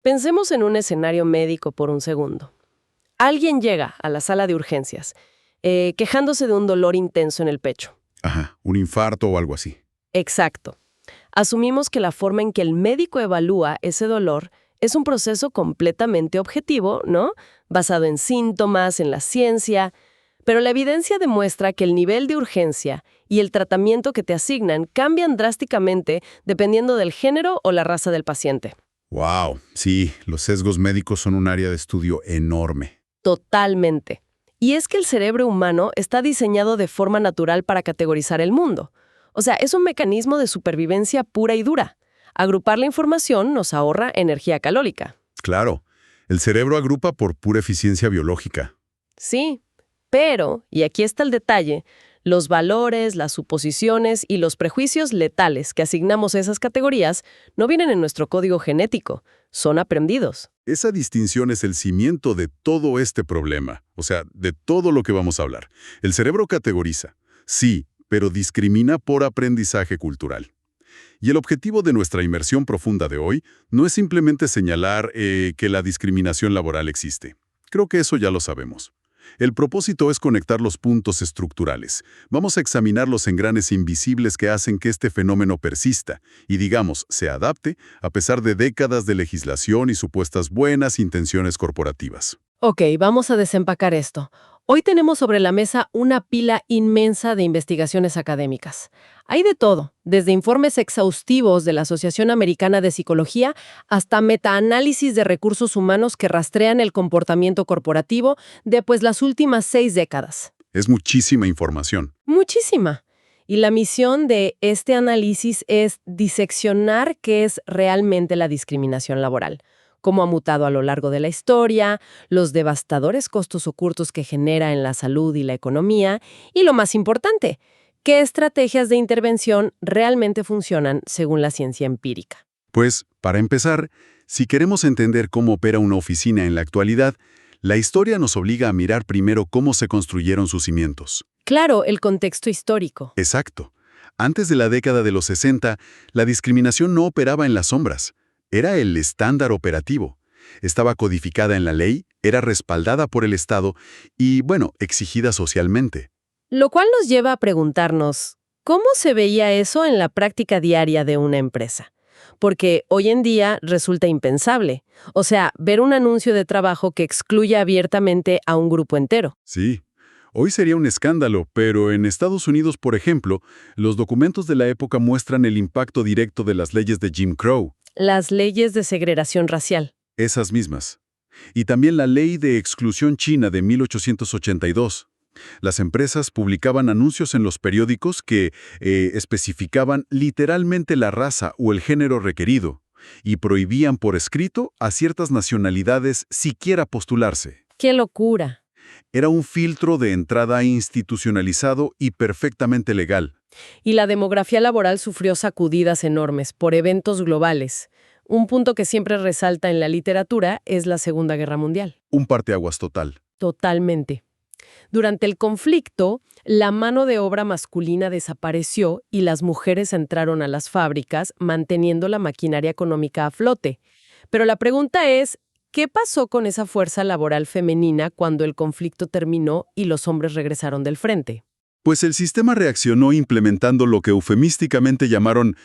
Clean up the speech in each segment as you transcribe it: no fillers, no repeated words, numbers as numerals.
Pensemos en un escenario médico por un segundo. Alguien llega a la sala de urgencias, quejándose de un dolor intenso en el pecho. Ajá, un infarto o algo así. Exacto. Asumimos que la forma en que el médico evalúa ese dolor es un proceso completamente objetivo, ¿no? Basado en síntomas, en la ciencia. Pero la evidencia demuestra que el nivel de urgencia y el tratamiento que te asignan cambian drásticamente dependiendo del género o la raza del paciente. Wow, sí, los sesgos médicos son un área de estudio enorme. Totalmente. Y es que el cerebro humano está diseñado de forma natural para categorizar el mundo. O sea, es un mecanismo de supervivencia pura y dura. Agrupar la información nos ahorra energía calórica. Claro, el cerebro agrupa por pura eficiencia biológica. Sí, pero, y aquí está el detalle, los valores, las suposiciones y los prejuicios letales que asignamos a esas categorías no vienen en nuestro código genético, son aprendidos. Esa distinción es el cimiento de todo este problema, o sea, de todo lo que vamos a hablar. El cerebro categoriza, sí, pero discrimina por aprendizaje cultural. Y el objetivo de nuestra inmersión profunda de hoy no es simplemente señalar que la discriminación laboral existe. Creo que eso ya lo sabemos. El propósito es conectar los puntos estructurales. Vamos a examinar los engranes invisibles que hacen que este fenómeno persista y, digamos, se adapte a pesar de décadas de legislación y supuestas buenas intenciones corporativas. Ok, vamos a desempacar esto. Hoy tenemos sobre la mesa una pila inmensa de investigaciones académicas. Hay de todo, desde informes exhaustivos de la Asociación Americana de Psicología hasta metaanálisis de recursos humanos que rastrean el comportamiento corporativo de las últimas 6 décadas. Es muchísima información. Muchísima. Y la misión de este análisis es diseccionar qué es realmente la discriminación laboral, cómo ha mutado a lo largo de la historia, los devastadores costos ocultos que genera en la salud y la economía, y lo más importante, qué estrategias de intervención realmente funcionan según la ciencia empírica. Pues, para empezar, si queremos entender cómo opera una oficina en la actualidad, la historia nos obliga a mirar primero cómo se construyeron sus cimientos. Claro, el contexto histórico. Exacto. Antes de la década de los 60, la discriminación no operaba en las sombras. Era el estándar operativo. Estaba codificada en la ley, era respaldada por el Estado y, exigida socialmente. Lo cual nos lleva a preguntarnos, ¿cómo se veía eso en la práctica diaria de una empresa? Porque hoy en día resulta impensable. O sea, ver un anuncio de trabajo que excluya abiertamente a un grupo entero. Sí. Hoy sería un escándalo, pero en Estados Unidos, por ejemplo, los documentos de la época muestran el impacto directo de las leyes de Jim Crow. Las leyes de segregación racial. Esas mismas. Y también la Ley de Exclusión China de 1882. Las empresas publicaban anuncios en los periódicos que especificaban literalmente la raza o el género requerido y prohibían por escrito a ciertas nacionalidades siquiera postularse. ¡Qué locura! Era un filtro de entrada institucionalizado y perfectamente legal. Y la demografía laboral sufrió sacudidas enormes por eventos globales. Un punto que siempre resalta en la literatura es la Segunda Guerra Mundial. Un parteaguas total. Totalmente. Durante el conflicto, la mano de obra masculina desapareció y las mujeres entraron a las fábricas, manteniendo la maquinaria económica a flote. Pero la pregunta es, ¿qué pasó con esa fuerza laboral femenina cuando el conflicto terminó y los hombres regresaron del frente? Pues el sistema reaccionó implementando lo que eufemísticamente llamaron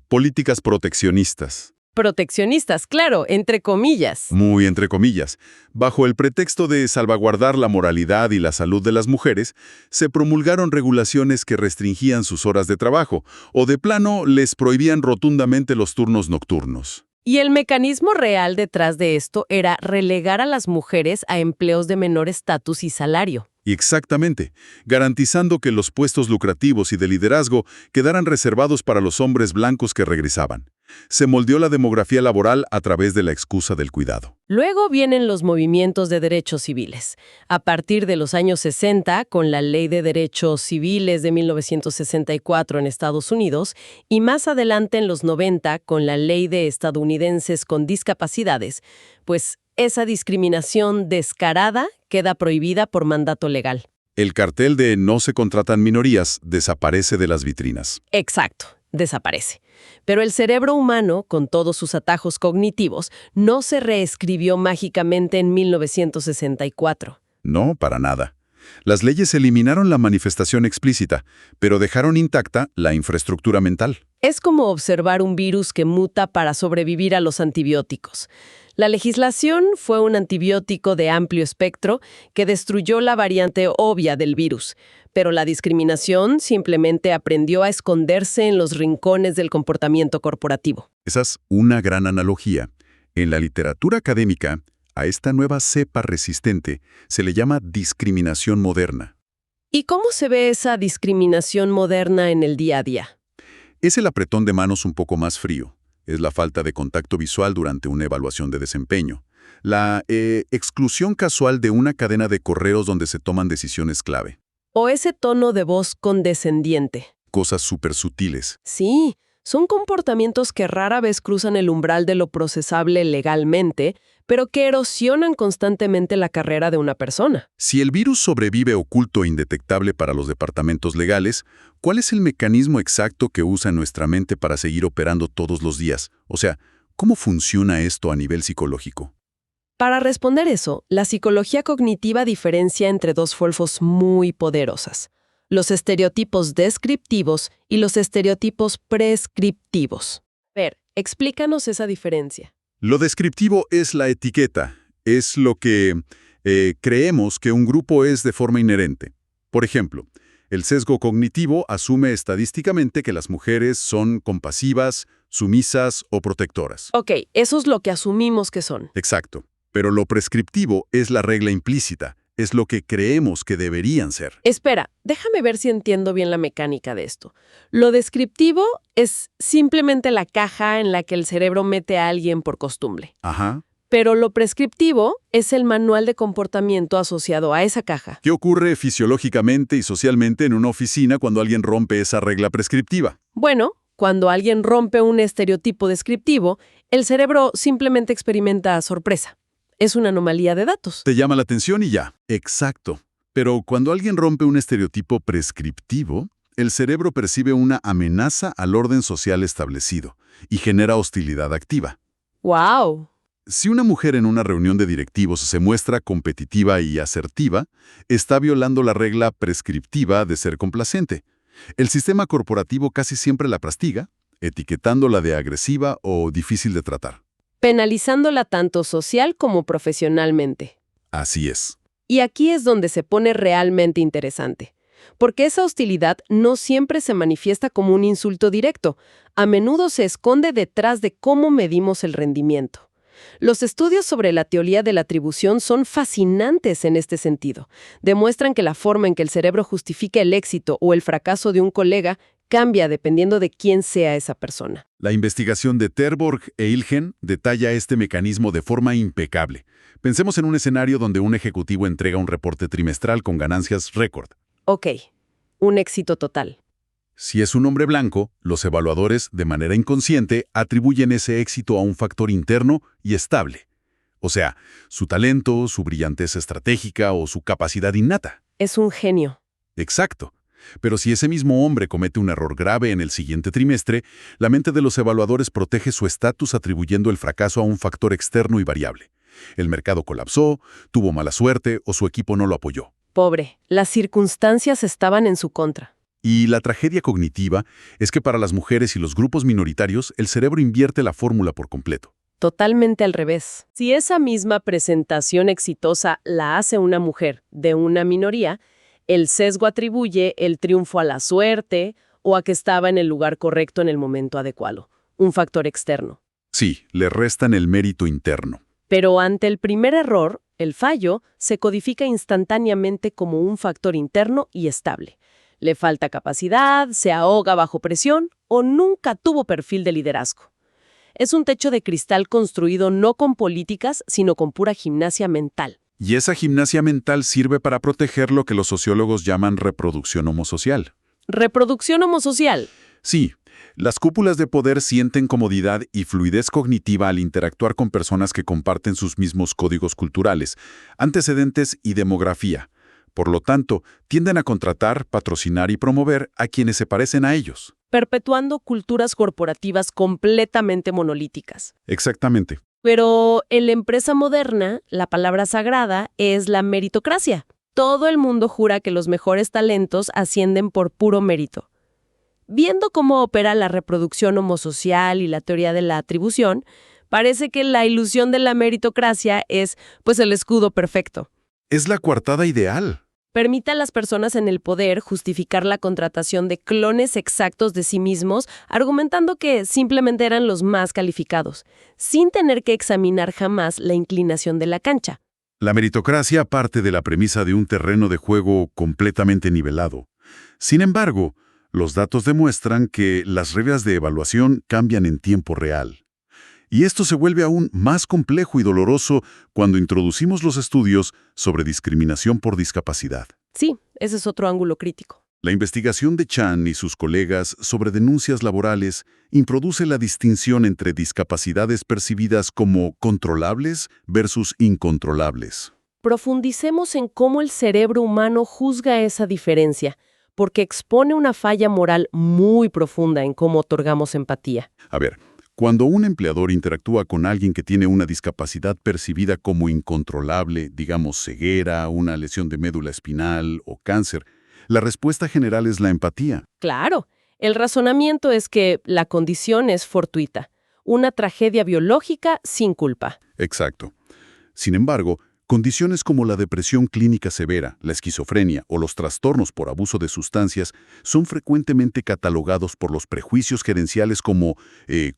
políticas proteccionistas. Proteccionistas, claro, entre comillas. Muy entre comillas. Bajo el pretexto de salvaguardar la moralidad y la salud de las mujeres, se promulgaron regulaciones que restringían sus horas de trabajo, o de plano les prohibían rotundamente los turnos nocturnos. Y el mecanismo real detrás de esto era relegar a las mujeres a empleos de menor estatus y salario. Y exactamente, garantizando que los puestos lucrativos y de liderazgo quedaran reservados para los hombres blancos que regresaban. Se moldeó la demografía laboral a través de la excusa del cuidado. Luego vienen los movimientos de derechos civiles. A partir de los años 60, con la Ley de Derechos Civiles de 1964 en Estados Unidos, y más adelante en los 90, con la Ley de Estadounidenses con Discapacidades, pues esa discriminación descarada queda prohibida por mandato legal. El cartel de no se contratan minorías desaparece de las vitrinas. Exacto. desaparece. Pero el cerebro humano, con todos sus atajos cognitivos, no se reescribió mágicamente en 1964. No, para nada. Las leyes eliminaron la manifestación explícita, pero dejaron intacta la infraestructura mental. Es como observar un virus que muta para sobrevivir a los antibióticos. La legislación fue un antibiótico de amplio espectro que destruyó la variante obvia del virus, pero la discriminación simplemente aprendió a esconderse en los rincones del comportamiento corporativo. Esa es una gran analogía. En la literatura académica, a esta nueva cepa resistente se le llama discriminación moderna. ¿Y cómo se ve esa discriminación moderna en el día a día? Es el apretón de manos un poco más frío. Es la falta de contacto visual durante una evaluación de desempeño. La exclusión casual de una cadena de correos donde se toman decisiones clave. O ese tono de voz condescendiente. Cosas súper sutiles. Sí, son comportamientos que rara vez cruzan el umbral de lo procesable legalmente, pero que erosionan constantemente la carrera de una persona. Si el virus sobrevive oculto e indetectable para los departamentos legales, ¿cuál es el mecanismo exacto que usa nuestra mente para seguir operando todos los días? O sea, ¿cómo funciona esto a nivel psicológico? Para responder eso, la psicología cognitiva diferencia entre dos fuerzas muy poderosas: los estereotipos descriptivos y los estereotipos prescriptivos. Explícanos esa diferencia. Lo descriptivo es la etiqueta, es lo que creemos que un grupo es de forma inherente. Por ejemplo, el sesgo cognitivo asume estadísticamente que las mujeres son compasivas, sumisas o protectoras. Ok, eso es lo que asumimos que son. Exacto. Pero lo prescriptivo es la regla implícita, es lo que creemos que deberían ser. Espera, déjame ver si entiendo bien la mecánica de esto. Lo descriptivo es simplemente la caja en la que el cerebro mete a alguien por costumbre. Ajá. Pero lo prescriptivo es el manual de comportamiento asociado a esa caja. ¿Qué ocurre fisiológicamente y socialmente en una oficina cuando alguien rompe esa regla prescriptiva? Bueno, cuando alguien rompe un estereotipo descriptivo, el cerebro simplemente experimenta sorpresa. Es una anomalía de datos. Te llama la atención y ya. Exacto. Pero cuando alguien rompe un estereotipo prescriptivo, el cerebro percibe una amenaza al orden social establecido y genera hostilidad activa. ¡Wow! Si una mujer en una reunión de directivos se muestra competitiva y asertiva, está violando la regla prescriptiva de ser complaciente. El sistema corporativo casi siempre la castiga, etiquetándola de agresiva o difícil de tratar. Penalizándola tanto social como profesionalmente. Así es. Y aquí es donde se pone realmente interesante, porque esa hostilidad no siempre se manifiesta como un insulto directo, a menudo se esconde detrás de cómo medimos el rendimiento. Los estudios sobre la teoría de la atribución son fascinantes en este sentido. Demuestran que la forma en que el cerebro justifica el éxito o el fracaso de un colega cambia dependiendo de quién sea esa persona. La investigación de Terborg e Ilgen detalla este mecanismo de forma impecable. Pensemos en un escenario donde un ejecutivo entrega un reporte trimestral con ganancias récord. Ok, un éxito total. Si es un hombre blanco, los evaluadores, de manera inconsciente, atribuyen ese éxito a un factor interno y estable. O sea, su talento, su brillantez estratégica o su capacidad innata. Es un genio. Exacto. Pero si ese mismo hombre comete un error grave en el siguiente trimestre, la mente de los evaluadores protege su estatus atribuyendo el fracaso a un factor externo y variable. El mercado colapsó, tuvo mala suerte o su equipo no lo apoyó. Pobre, las circunstancias estaban en su contra. Y la tragedia cognitiva es que para las mujeres y los grupos minoritarios, el cerebro invierte la fórmula por completo. Totalmente al revés. Si esa misma presentación exitosa la hace una mujer de una minoría, el sesgo atribuye el triunfo a la suerte o a que estaba en el lugar correcto en el momento adecuado, un factor externo. Sí, le restan el mérito interno. Pero ante el primer error, el fallo se codifica instantáneamente como un factor interno y estable. Le falta capacidad, se ahoga bajo presión o nunca tuvo perfil de liderazgo. Es un techo de cristal construido no con políticas, sino con pura gimnasia mental. Y esa gimnasia mental sirve para proteger lo que los sociólogos llaman reproducción homosocial. ¿Reproducción homosocial? Sí, las cúpulas de poder sienten comodidad y fluidez cognitiva al interactuar con personas que comparten sus mismos códigos culturales, antecedentes y demografía. Por lo tanto, tienden a contratar, patrocinar y promover a quienes se parecen a ellos. Perpetuando culturas corporativas completamente monolíticas. Exactamente. Pero en la empresa moderna, la palabra sagrada es la meritocracia. Todo el mundo jura que los mejores talentos ascienden por puro mérito. Viendo cómo opera la reproducción homosocial y la teoría de la atribución, parece que la ilusión de la meritocracia es, pues, el escudo perfecto. Es la coartada ideal. Permite a las personas en el poder justificar la contratación de clones exactos de sí mismos, argumentando que simplemente eran los más calificados, sin tener que examinar jamás la inclinación de la cancha. La meritocracia parte de la premisa de un terreno de juego completamente nivelado. Sin embargo, los datos demuestran que las reglas de evaluación cambian en tiempo real. Y esto se vuelve aún más complejo y doloroso cuando introducimos los estudios sobre discriminación por discapacidad. Sí, ese es otro ángulo crítico. La investigación de Chan y sus colegas sobre denuncias laborales introduce la distinción entre discapacidades percibidas como controlables versus incontrolables. Profundicemos en cómo el cerebro humano juzga esa diferencia, porque expone una falla moral muy profunda en cómo otorgamos empatía. A ver, cuando un empleador interactúa con alguien que tiene una discapacidad percibida como incontrolable, digamos ceguera, una lesión de médula espinal o cáncer, la respuesta general es la empatía. Claro, el razonamiento es que la condición es fortuita, una tragedia biológica sin culpa. Exacto. Sin embargo, condiciones como la depresión clínica severa, la esquizofrenia o los trastornos por abuso de sustancias son frecuentemente catalogados por los prejuicios gerenciales como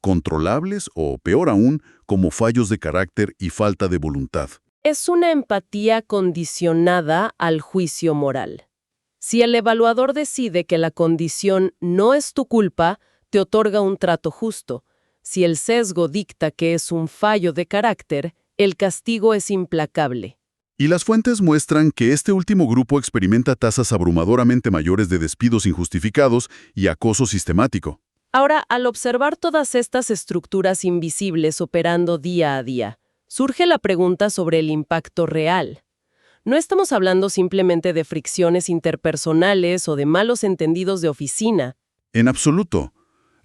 controlables o, peor aún, como fallos de carácter y falta de voluntad. Es una empatía condicionada al juicio moral. Si el evaluador decide que la condición no es tu culpa, te otorga un trato justo. Si el sesgo dicta que es un fallo de carácter, el castigo es implacable. Y las fuentes muestran que este último grupo experimenta tasas abrumadoramente mayores de despidos injustificados y acoso sistemático. Ahora, al observar todas estas estructuras invisibles operando día a día, surge la pregunta sobre el impacto real. No estamos hablando simplemente de fricciones interpersonales o de malos entendidos de oficina. En absoluto.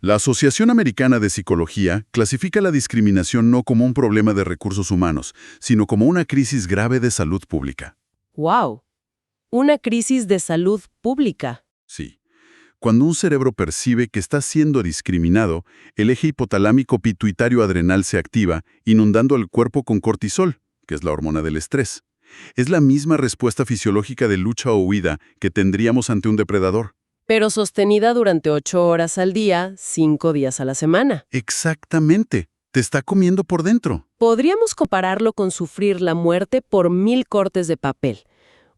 La Asociación Americana de Psicología clasifica la discriminación no como un problema de recursos humanos, sino como una crisis grave de salud pública. ¡Wow! Una crisis de salud pública. Sí. Cuando un cerebro percibe que está siendo discriminado, el eje hipotalámico pituitario adrenal se activa, inundando el cuerpo con cortisol, que es la hormona del estrés. Es la misma respuesta fisiológica de lucha o huida que tendríamos ante un depredador. Pero sostenida durante 8 horas al día, 5 días a la semana. Exactamente. Te está comiendo por dentro. Podríamos compararlo con sufrir la muerte por 1000 cortes de papel.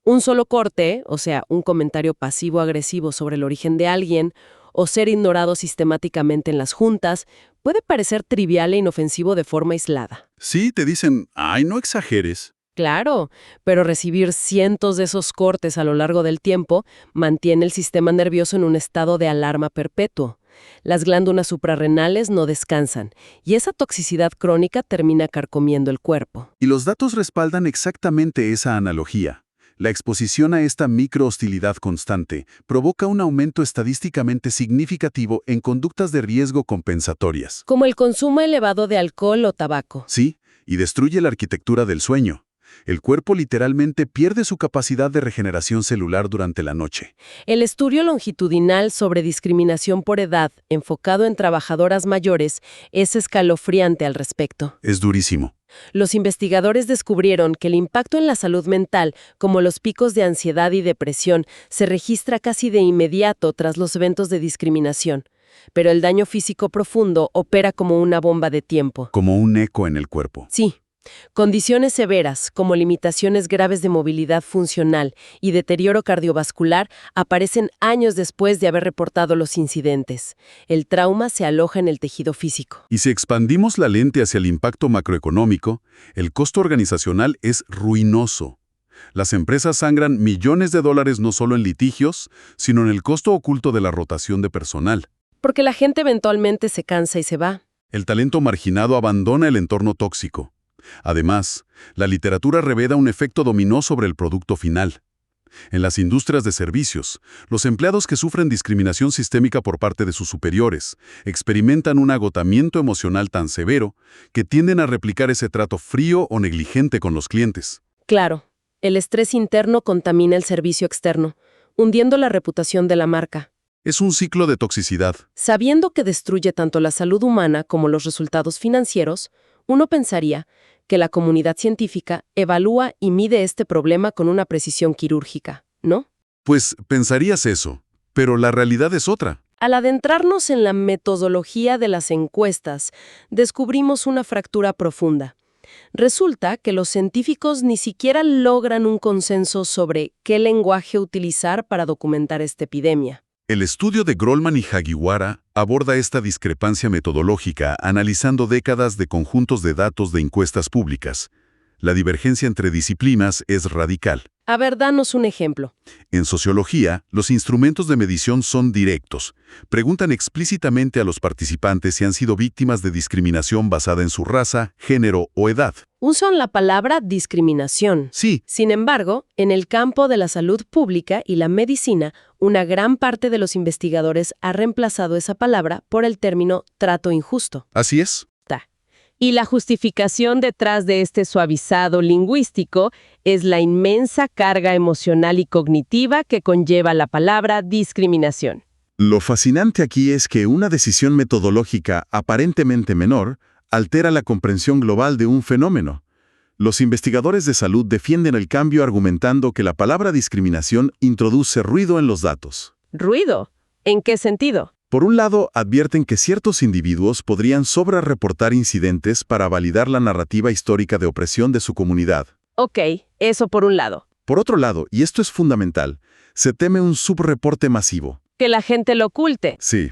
Un solo corte, o sea, un comentario pasivo-agresivo sobre el origen de alguien, o ser ignorado sistemáticamente en las juntas, puede parecer trivial e inofensivo de forma aislada. Sí, te dicen, ay, no exageres. Claro, pero recibir cientos de esos cortes a lo largo del tiempo mantiene el sistema nervioso en un estado de alarma perpetuo. Las glándulas suprarrenales no descansan, y esa toxicidad crónica termina carcomiendo el cuerpo. Y los datos respaldan exactamente esa analogía. La exposición a esta microhostilidad constante provoca un aumento estadísticamente significativo en conductas de riesgo compensatorias. Como el consumo elevado de alcohol o tabaco. Sí, y destruye la arquitectura del sueño. El cuerpo literalmente pierde su capacidad de regeneración celular durante la noche. El estudio longitudinal sobre discriminación por edad, enfocado en trabajadoras mayores, es escalofriante al respecto. Es durísimo. Los investigadores descubrieron que el impacto en la salud mental, como los picos de ansiedad y depresión, se registra casi de inmediato tras los eventos de discriminación. Pero el daño físico profundo opera como una bomba de tiempo. Como un eco en el cuerpo. Sí. Condiciones severas, como limitaciones graves de movilidad funcional y deterioro cardiovascular, aparecen años después de haber reportado los incidentes. El trauma se aloja en el tejido físico. Y si expandimos la lente hacia el impacto macroeconómico, el costo organizacional es ruinoso. Las empresas sangran millones de dólares no solo en litigios, sino en el costo oculto de la rotación de personal. Porque la gente eventualmente se cansa y se va. El talento marginado abandona el entorno tóxico. Además, la literatura revela un efecto dominó sobre el producto final. En las industrias de servicios, los empleados que sufren discriminación sistémica por parte de sus superiores experimentan un agotamiento emocional tan severo que tienden a replicar ese trato frío o negligente con los clientes. Claro, el estrés interno contamina el servicio externo, hundiendo la reputación de la marca. Es un ciclo de toxicidad. Sabiendo que destruye tanto la salud humana como los resultados financieros, uno pensaría que la comunidad científica evalúa y mide este problema con una precisión quirúrgica, ¿no? Pues pensarías eso, pero la realidad es otra. Al adentrarnos en la metodología de las encuestas, descubrimos una fractura profunda. Resulta que los científicos ni siquiera logran un consenso sobre qué lenguaje utilizar para documentar esta epidemia. El estudio de Grollman y Hagiwara aborda esta discrepancia metodológica analizando décadas de conjuntos de datos de encuestas públicas. La divergencia entre disciplinas es radical. A ver, danos un ejemplo. En sociología, los instrumentos de medición son directos. Preguntan explícitamente a los participantes si han sido víctimas de discriminación basada en su raza, género o edad. Usan la palabra discriminación. Sí, Sin embargo, en el campo de la salud pública y la medicina, una gran parte de los investigadores ha reemplazado esa palabra por el término trato injusto. así es. Y la justificación detrás de este suavizado lingüístico es la inmensa carga emocional y cognitiva que conlleva la palabra discriminación. Lo fascinante aquí es que una decisión metodológica aparentemente menor altera la comprensión global de un fenómeno. Los investigadores de salud defienden el cambio argumentando que la palabra discriminación introduce ruido en los datos. ¿Ruido? ¿En qué sentido? Por un lado, advierten que ciertos individuos podrían sobrereportar incidentes para validar la narrativa histórica de opresión de su comunidad. Ok, eso por un lado. Por otro lado, y esto es fundamental, se teme un subreporte masivo. Que la gente lo oculte. Sí.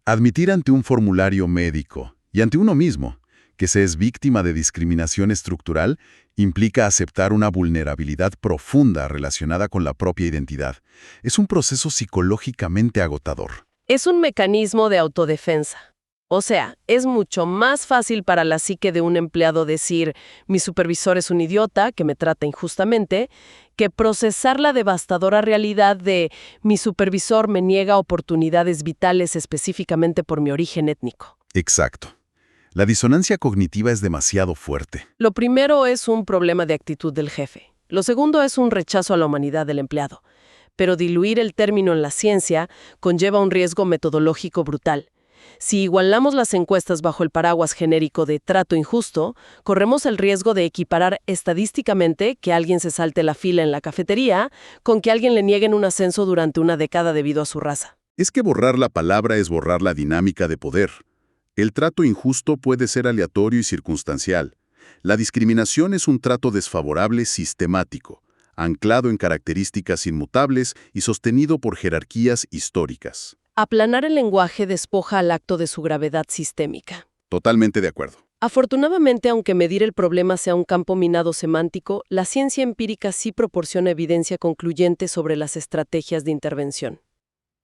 Admitir ante un formulario médico y ante uno mismo que se es víctima de discriminación estructural implica aceptar una vulnerabilidad profunda relacionada con la propia identidad. Es un proceso psicológicamente agotador. Es un mecanismo de autodefensa. O sea, es mucho más fácil para la psique de un empleado decir, mi supervisor es un idiota que me trata injustamente, que procesar la devastadora realidad de, mi supervisor me niega oportunidades vitales específicamente por mi origen étnico. Exacto. La disonancia cognitiva es demasiado fuerte. Lo primero es un problema de actitud del jefe. Lo segundo es un rechazo a la humanidad del empleado. Pero diluir el término en la ciencia conlleva un riesgo metodológico brutal. Si igualamos las encuestas bajo el paraguas genérico de trato injusto, corremos el riesgo de equiparar estadísticamente que alguien se salte la fila en la cafetería con que alguien le nieguen un ascenso durante una década debido a su raza. Es que borrar la palabra es borrar la dinámica de poder. El trato injusto puede ser aleatorio y circunstancial. La discriminación es un trato desfavorable sistemático, anclado en características inmutables y sostenido por jerarquías históricas. Aplanar el lenguaje despoja al acto de su gravedad sistémica. Totalmente de acuerdo. Afortunadamente, aunque medir el problema sea un campo minado semántico, la ciencia empírica sí proporciona evidencia concluyente sobre las estrategias de intervención.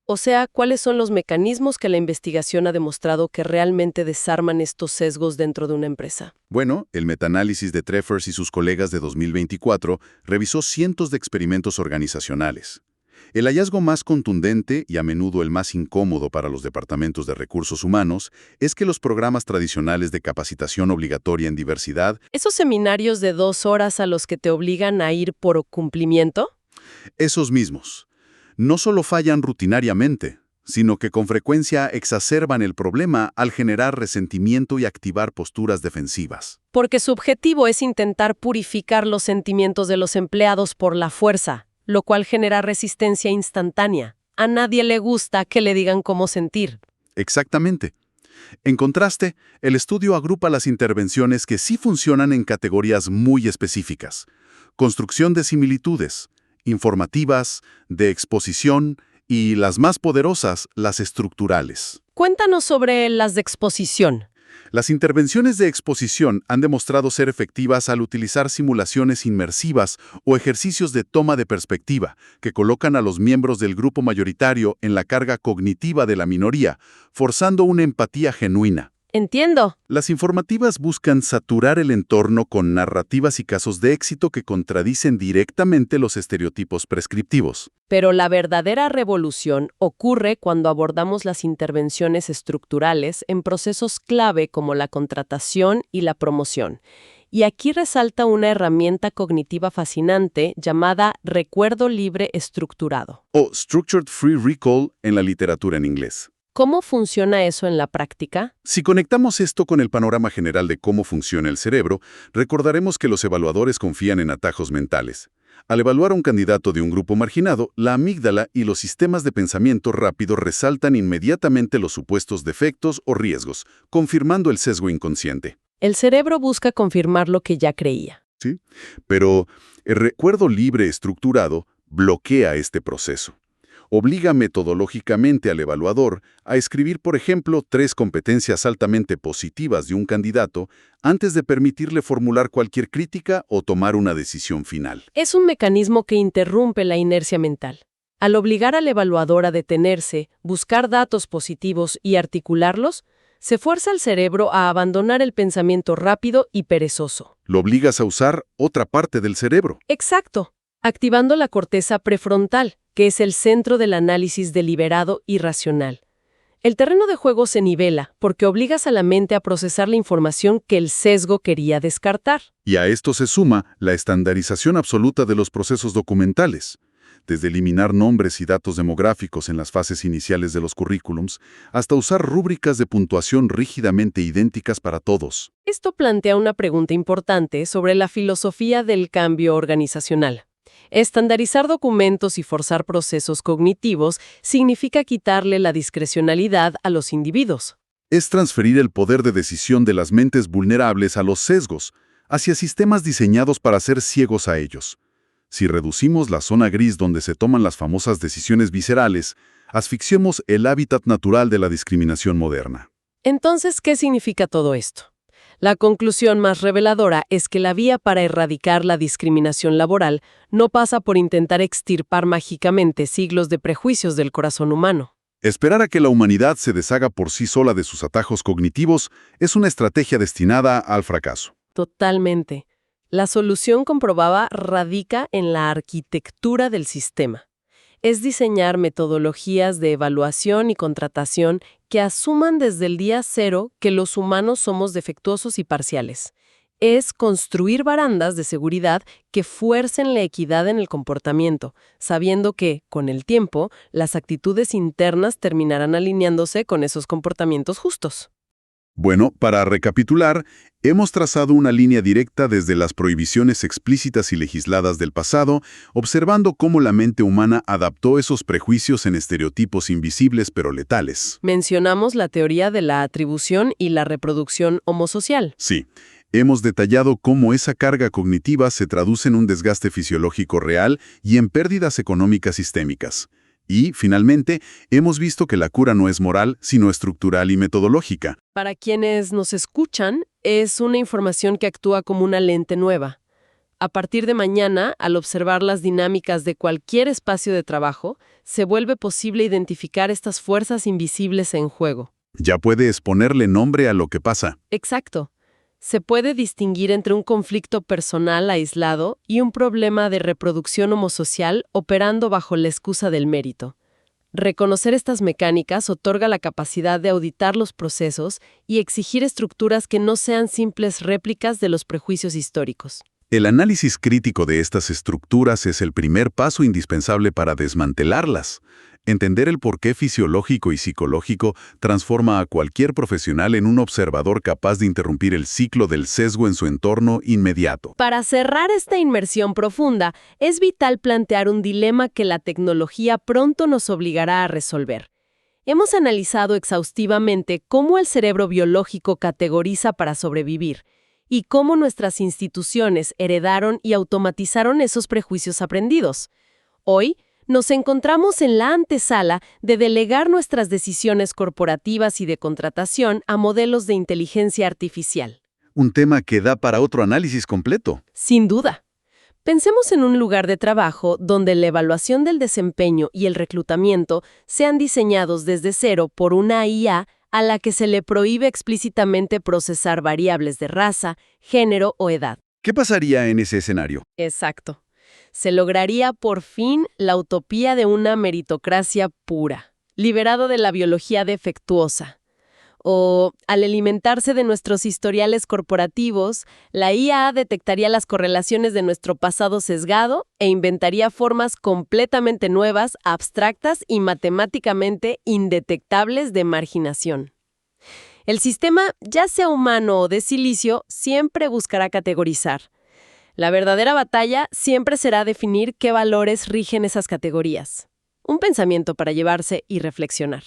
O sea, ¿cuáles son los mecanismos que la investigación ha demostrado que realmente desarman estos sesgos dentro de una empresa? Bueno, el metaanálisis de Treffers y sus colegas de 2024 revisó cientos de experimentos organizacionales. El hallazgo más contundente y a menudo el más incómodo para los departamentos de recursos humanos es que los programas tradicionales de capacitación obligatoria en diversidad, ¿Esos seminarios de 2 horas a los que te obligan a ir por cumplimiento? esos mismos, no solo fallan rutinariamente, sino que con frecuencia exacerban el problema al generar resentimiento y activar posturas defensivas. Porque su objetivo es intentar purificar los sentimientos de los empleados por la fuerza, lo cual genera resistencia instantánea. A nadie le gusta que le digan cómo sentir. Exactamente. En contraste, el estudio agrupa las intervenciones que sí funcionan en categorías muy específicas. Construcción de similitudes, informativas, de exposición y las más poderosas, las estructurales. Cuéntanos sobre las de exposición. Las intervenciones de exposición han demostrado ser efectivas al utilizar simulaciones inmersivas o ejercicios de toma de perspectiva que colocan a los miembros del grupo mayoritario en la carga cognitiva de la minoría, forzando una empatía genuina. Entiendo. Las informativas buscan saturar el entorno con narrativas y casos de éxito que contradicen directamente los estereotipos prescriptivos. Pero la verdadera revolución ocurre cuando abordamos las intervenciones estructurales en procesos clave como la contratación y la promoción. Y aquí resalta una herramienta cognitiva fascinante llamada recuerdo libre estructurado. O Structured Free Recall en la literatura en inglés. ¿Cómo funciona eso en la práctica? Si conectamos esto con el panorama general de cómo funciona el cerebro, recordaremos que los evaluadores confían en atajos mentales. Al evaluar a un candidato de un grupo marginado, la amígdala y los sistemas de pensamiento rápido resaltan inmediatamente los supuestos defectos o riesgos, confirmando el sesgo inconsciente. El cerebro busca confirmar lo que ya creía. ¿Sí? Pero el recuerdo libre estructurado bloquea este proceso. Obliga metodológicamente al evaluador a escribir, por ejemplo, 3 competencias altamente positivas de un candidato antes de permitirle formular cualquier crítica o tomar una decisión final. Es un mecanismo que interrumpe la inercia mental. Al obligar al evaluador a detenerse, buscar datos positivos y articularlos, se fuerza al cerebro a abandonar el pensamiento rápido y perezoso. Lo obligas a usar otra parte del cerebro. Exacto, activando la corteza prefrontal, que es el centro del análisis deliberado y racional. El terreno de juego se nivela porque obligas a la mente a procesar la información que el sesgo quería descartar. Y a esto se suma la estandarización absoluta de los procesos documentales, desde eliminar nombres y datos demográficos en las fases iniciales de los currículums, hasta usar rúbricas de puntuación rígidamente idénticas para todos. Esto plantea una pregunta importante sobre la filosofía del cambio organizacional. Estandarizar documentos y forzar procesos cognitivos significa quitarle la discrecionalidad a los individuos. Es transferir el poder de decisión de las mentes vulnerables a los sesgos, hacia sistemas diseñados para ser ciegos a ellos. Si reducimos la zona gris donde se toman las famosas decisiones viscerales, asfixiamos el hábitat natural de la discriminación moderna. Entonces, ¿qué significa todo esto? La conclusión más reveladora es que la vía para erradicar la discriminación laboral no pasa por intentar extirpar mágicamente siglos de prejuicios del corazón humano. Esperar a que la humanidad se deshaga por sí sola de sus atajos cognitivos es una estrategia destinada al fracaso. Totalmente. La solución comprobada radica en la arquitectura del sistema. Es diseñar metodologías de evaluación y contratación que asuman desde el día cero que los humanos somos defectuosos y parciales. Es construir barandas de seguridad que fuercen la equidad en el comportamiento, sabiendo que, con el tiempo, las actitudes internas terminarán alineándose con esos comportamientos justos. Bueno, para recapitular, hemos trazado una línea directa desde las prohibiciones explícitas y legisladas del pasado, observando cómo la mente humana adaptó esos prejuicios en estereotipos invisibles pero letales. Mencionamos la teoría de la atribución y la reproducción homosocial. Sí, hemos detallado cómo esa carga cognitiva se traduce en un desgaste fisiológico real y en pérdidas económicas sistémicas. Y, finalmente, hemos visto que la cura no es moral, sino estructural y metodológica. Para quienes nos escuchan, es una información que actúa como una lente nueva. A partir de mañana, al observar las dinámicas de cualquier espacio de trabajo, se vuelve posible identificar estas fuerzas invisibles en juego. Ya puedes ponerle nombre a lo que pasa. Exacto. Se puede distinguir entre un conflicto personal aislado y un problema de reproducción homosocial operando bajo la excusa del mérito. Reconocer estas mecánicas otorga la capacidad de auditar los procesos y exigir estructuras que no sean simples réplicas de los prejuicios históricos. El análisis crítico de estas estructuras es el primer paso indispensable para desmantelarlas. Entender el porqué fisiológico y psicológico transforma a cualquier profesional en un observador capaz de interrumpir el ciclo del sesgo en su entorno inmediato. Para cerrar esta inmersión profunda, es vital plantear un dilema que la tecnología pronto nos obligará a resolver. Hemos analizado exhaustivamente cómo el cerebro biológico categoriza para sobrevivir y cómo nuestras instituciones heredaron y automatizaron esos prejuicios aprendidos. Hoy, nos encontramos en la antesala de delegar nuestras decisiones corporativas y de contratación a modelos de inteligencia artificial. Un tema que da para otro análisis completo. Sin duda. Pensemos en un lugar de trabajo donde la evaluación del desempeño y el reclutamiento sean diseñados desde cero por una IA a la que se le prohíbe explícitamente procesar variables de raza, género o edad. ¿Qué pasaría en ese escenario? Exacto. Se lograría por fin la utopía de una meritocracia pura, liberado de la biología defectuosa. O, al alimentarse de nuestros historiales corporativos, la IA detectaría las correlaciones de nuestro pasado sesgado e inventaría formas completamente nuevas, abstractas y matemáticamente indetectables de marginación. El sistema, ya sea humano o de silicio, siempre buscará categorizar. La verdadera batalla siempre será definir qué valores rigen esas categorías. Un pensamiento para llevarse y reflexionar.